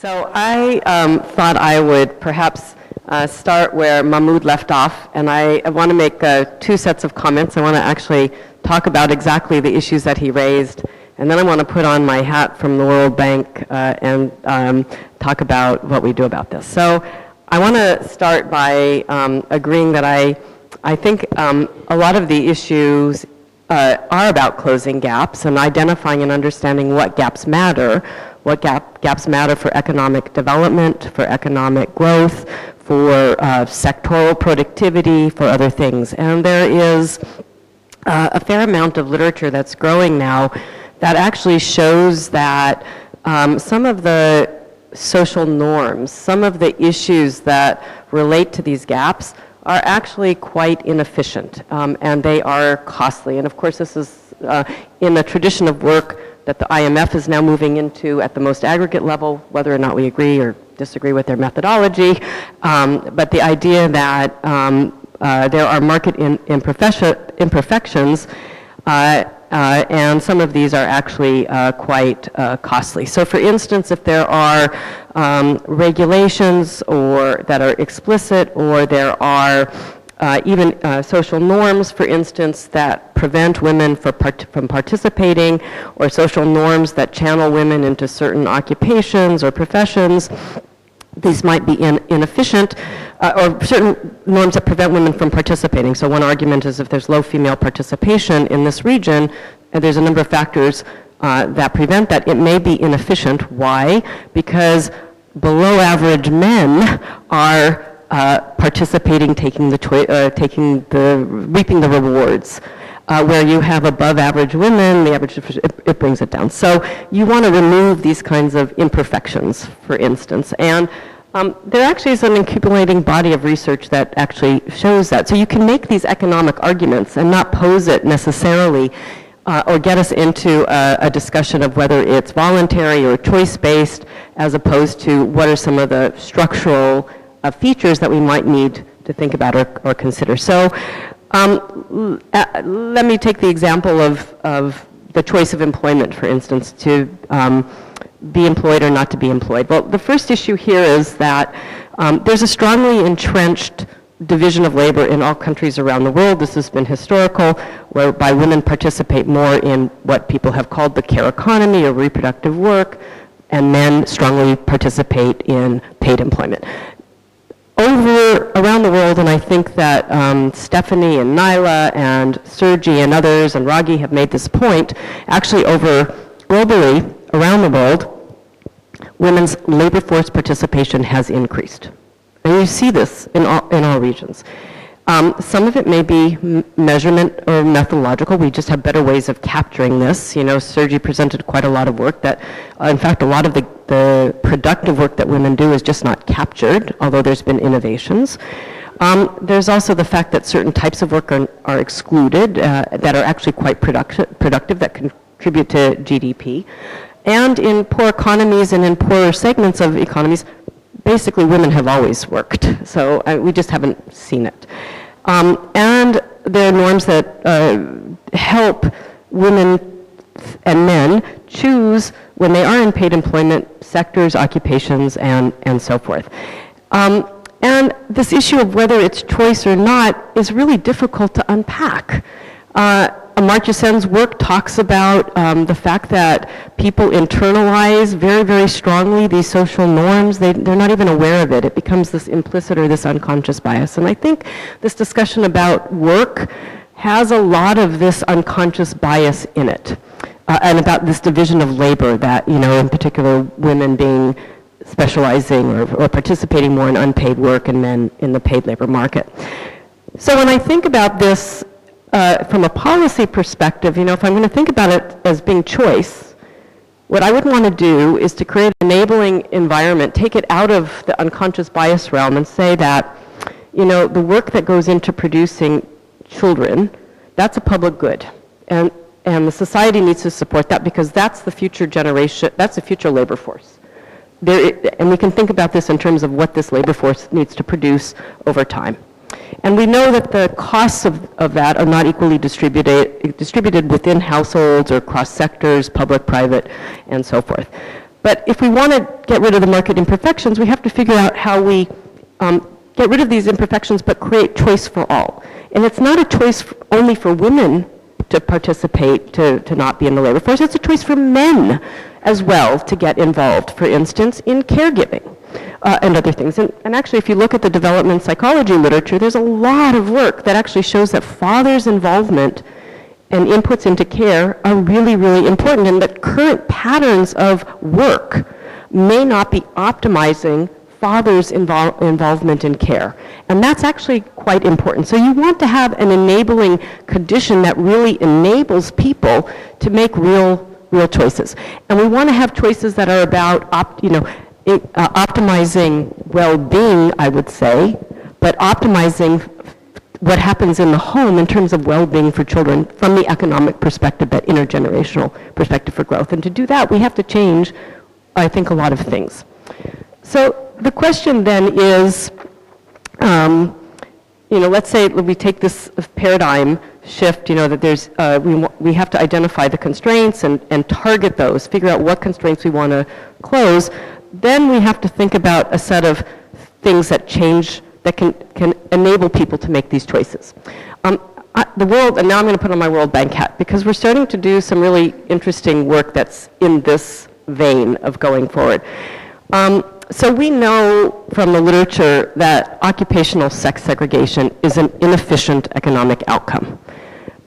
So I thought I would perhaps start where Mahmoud left off, and I want to make two sets of comments. I want to actually talk about exactly the issues that he raised, and then I want to put on my hat from the World Bank and talk about what we do about this. So I want to start by agreeing that I think a lot of the issues are about closing gaps and identifying and understanding what gaps matter, what gaps matter for economic development, for economic growth, for sectoral productivity, for other things. And there is a fair amount of literature that's growing now that actually shows that some of the social norms, some of the issues that relate to these gaps are actually quite inefficient, and they are costly. And of course, this is in a tradition of work that the IMF is now moving into at the most aggregate level, whether or not we agree or disagree with their methodology. But the idea that there are market imperfections, and some of these are actually quite costly. So for instance, if there are regulations or that are explicit, or there are even social norms, for instance, that prevent women from participating, or social norms that channel women into certain occupations or professions, these might be inefficient, or certain norms that prevent women from participating. So one argument is if there's low female participation in this region, and there's a number of factors that prevent that, it may be inefficient. Why? Because below average men are participating, reaping the rewards. Where you have above average women, the average, it brings it down. So you want to remove these kinds of imperfections, for instance. And there actually is an accumulating body of research that actually shows that. So you can make these economic arguments and not pose it necessarily or get us into a discussion of whether it's voluntary or choice-based, as opposed to what are some of the structural features that we might need to think about or consider. So let me take the example of the choice of employment, for instance, to be employed or not to be employed. Well, the first issue here is that there's a strongly entrenched division of labor in all countries around the world. This has been historical, whereby women participate more in what people have called the care economy or reproductive work, and men strongly participate in paid employment. Around the world, and I think that Stephanie and Nyla and Sergi and others and Ragi have made this point, actually globally, around the world, women's labor force participation has increased. And you see this in all regions. Some of it may be measurement or methodological. We just have better ways of capturing this. You know, Sergi presented quite a lot of work that, in fact, a lot of the productive work that women do is just not captured, although there's been innovations. There's also the fact that certain types of work are excluded that are actually quite productive that contribute to GDP. And in poor economies and in poorer segments of economies, basically women have always worked. So we just haven't seen it. And there are norms that help women and men choose when they are in paid employment sectors, occupations, and so forth. And this issue of whether it's choice or not is really difficult to unpack. Amartya Sen's work talks about the fact that people internalize very, very strongly these social norms. They're not even aware of it. It becomes this implicit or this unconscious bias. And I think this discussion about work has a lot of this unconscious bias in it, and about this division of labor that, you know, in particular women being specializing or participating more in unpaid work and men in the paid labor market. So when I think about this from a policy perspective, you know, if I'm going to think about it as being choice, what I would want to do is to create an enabling environment, take it out of the unconscious bias realm and say that, you know, the work that goes into producing children, that's a public good. And the society needs to support that because that's the future generation, that's the future labor force. And we can think about this in terms of what this labor force needs to produce over time. And we know that the costs of that are not equally distributed within households or across sectors, public, private, and so forth. But if we want to get rid of the market imperfections, we have to figure out how we get rid of these imperfections but create choice for all. And it's not a choice only for women to participate, to not be in the labor force. It's a choice for men as well to get involved, for instance, in caregiving and other things. And actually, if you look at the development psychology literature, there's a lot of work that actually shows that fathers' involvement and inputs into care are really, really important, and that current patterns of work may not be optimizing father's involvement in care. And that's actually quite important. So you want to have an enabling condition that really enables people to make real choices. And we want to have choices that are about optimizing well-being, I would say, but optimizing what happens in the home in terms of well-being for children from the economic perspective, that intergenerational perspective for growth. And to do that, we have to change, I think, a lot of things. So the question then is, let's say we take this paradigm shift, that there's, we have to identify the constraints and target those, figure out what constraints we want to close. Then we have to think about a set of things that change, that can enable people to make these choices. The world, and now I'm going to put on my World Bank hat, because we're starting to do some really interesting work that's in this vein of going forward. So we know from the literature that occupational sex segregation is an inefficient economic outcome.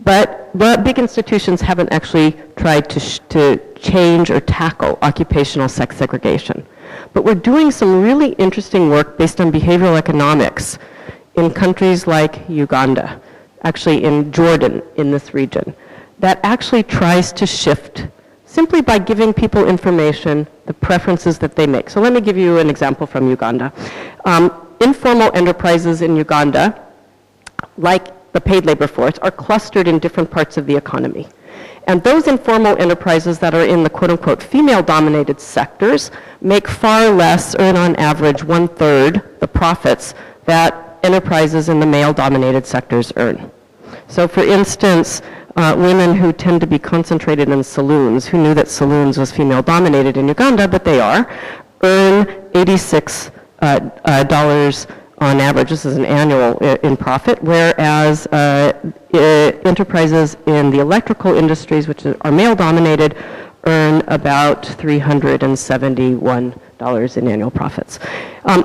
But the big institutions haven't actually tried to change or tackle occupational sex segregation. But we're doing some really interesting work based on behavioral economics in countries like Uganda, actually in Jordan, in this region, that actually tries to shift simply by giving people information, the preferences that they make. So let me give you an example from Uganda. Informal enterprises in Uganda, like the paid labor force, are clustered in different parts of the economy. And those informal enterprises that are in the quote-unquote female-dominated sectors make far less, earn on average 1/3 the profits that enterprises in the male-dominated sectors earn. So for instance, women who tend to be concentrated in saloons, who knew that saloons was female-dominated in Uganda, but they are, earn $86 on average. This is an annual in profit, whereas enterprises in the electrical industries, which are male-dominated, earn about $371 in annual profits.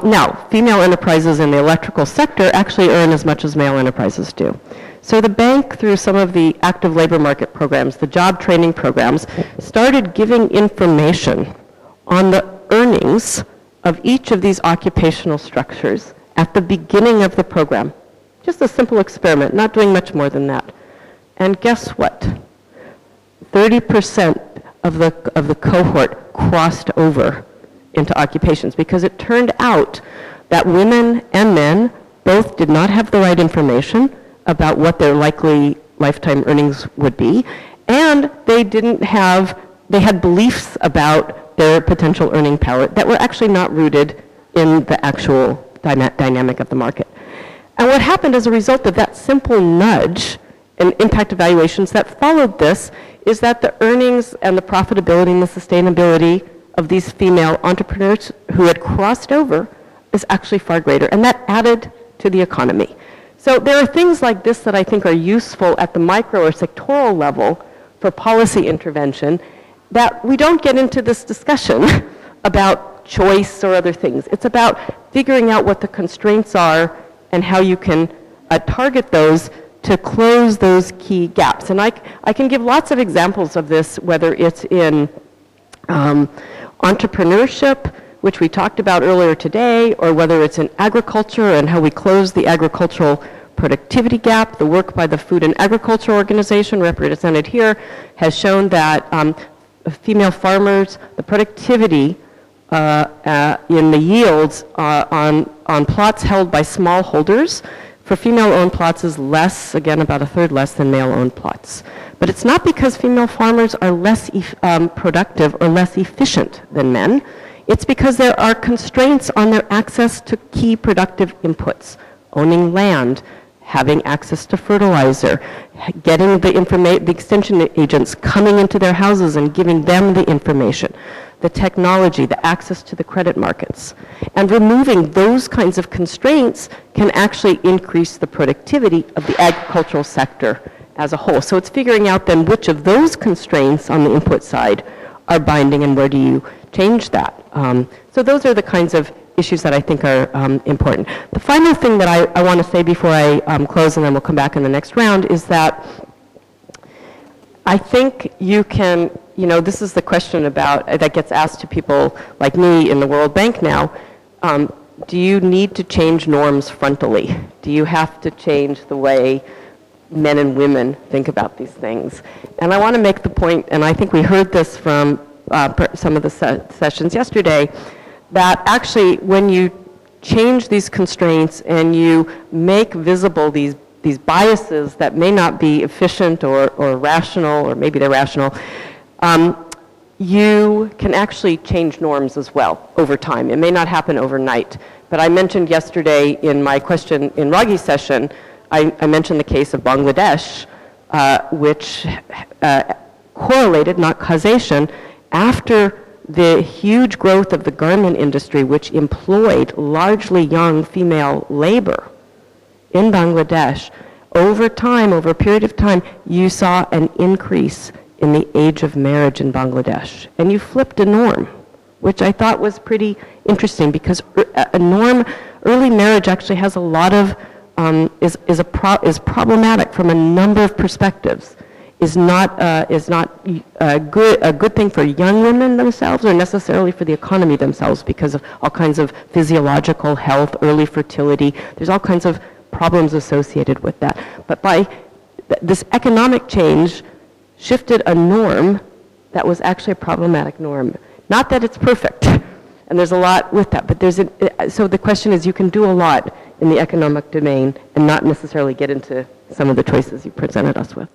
Now, female enterprises in the electrical sector actually earn as much as male enterprises do. So the bank, through some of the active labor market programs, the job training programs, started giving information on the earnings of each of these occupational structures at the beginning of the program. Just a simple experiment, not doing much more than that. And guess what? 30% of the cohort crossed over into occupations, because it turned out that women and men both did not have the right information about what their likely lifetime earnings would be, and they had beliefs about their potential earning power that were actually not rooted in the actual dynamic of the market. And what happened as a result of that simple nudge and impact evaluations that followed this is that the earnings and the profitability and the sustainability of these female entrepreneurs who had crossed over is actually far greater, and that added to the economy. So there are things like this that I think are useful at the micro or sectoral level for policy intervention, that we don't get into this discussion about choice or other things. It's about figuring out what the constraints are and how you can target those to close those key gaps. And I can give lots of examples of this, whether it's in entrepreneurship, which we talked about earlier today, or whether it's in agriculture and how we close the agricultural productivity gap. The work by the Food and Agriculture Organization, represented here, has shown that female farmers, the productivity in the yields on plots held by smallholders for female-owned plots is less, again about 1/3 less than male-owned plots. But it's not because female farmers are less productive or less efficient than men. It's because there are constraints on their access to key productive inputs, owning land, having access to fertilizer, getting the extension agents coming into their houses and giving them the information, the technology, the access to the credit markets. And removing those kinds of constraints can actually increase the productivity of the agricultural sector as a whole. So it's figuring out then which of those constraints on the input side are binding and where do you change that. So those are the kinds of issues that I think are important. The final thing that I want to say before I close, and then we'll come back in the next round, is that I think you can, this is the question about, that gets asked to people like me in the World Bank now, do you need to change norms frontally? Do you have to change the way men and women think about these things? And I want to make the point, and I think we heard this from some of the sessions yesterday, that actually when you change these constraints and you make visible these biases that may not be efficient or rational, or maybe they're rational, you can actually change norms as well over time. It may not happen overnight. But I mentioned yesterday in my question in Ragi's session, I mentioned the case of Bangladesh, which correlated, not causation, after the huge growth of the garment industry, which employed largely young female labor in Bangladesh. Over time, over a period of time, you saw an increase in the age of marriage in Bangladesh. And you flipped a norm, which I thought was pretty interesting, because a norm, early marriage actually has a lot of, is problematic from a number of perspectives. Is not a good thing for young women themselves, or necessarily for the economy themselves, because of all kinds of physiological health, early fertility. There's all kinds of problems associated with that. But by this economic change shifted a norm that was actually a problematic norm. Not that it's perfect, and there's a lot with that, but so the question is, you can do a lot in the economic domain and not necessarily get into some of the choices you presented us with.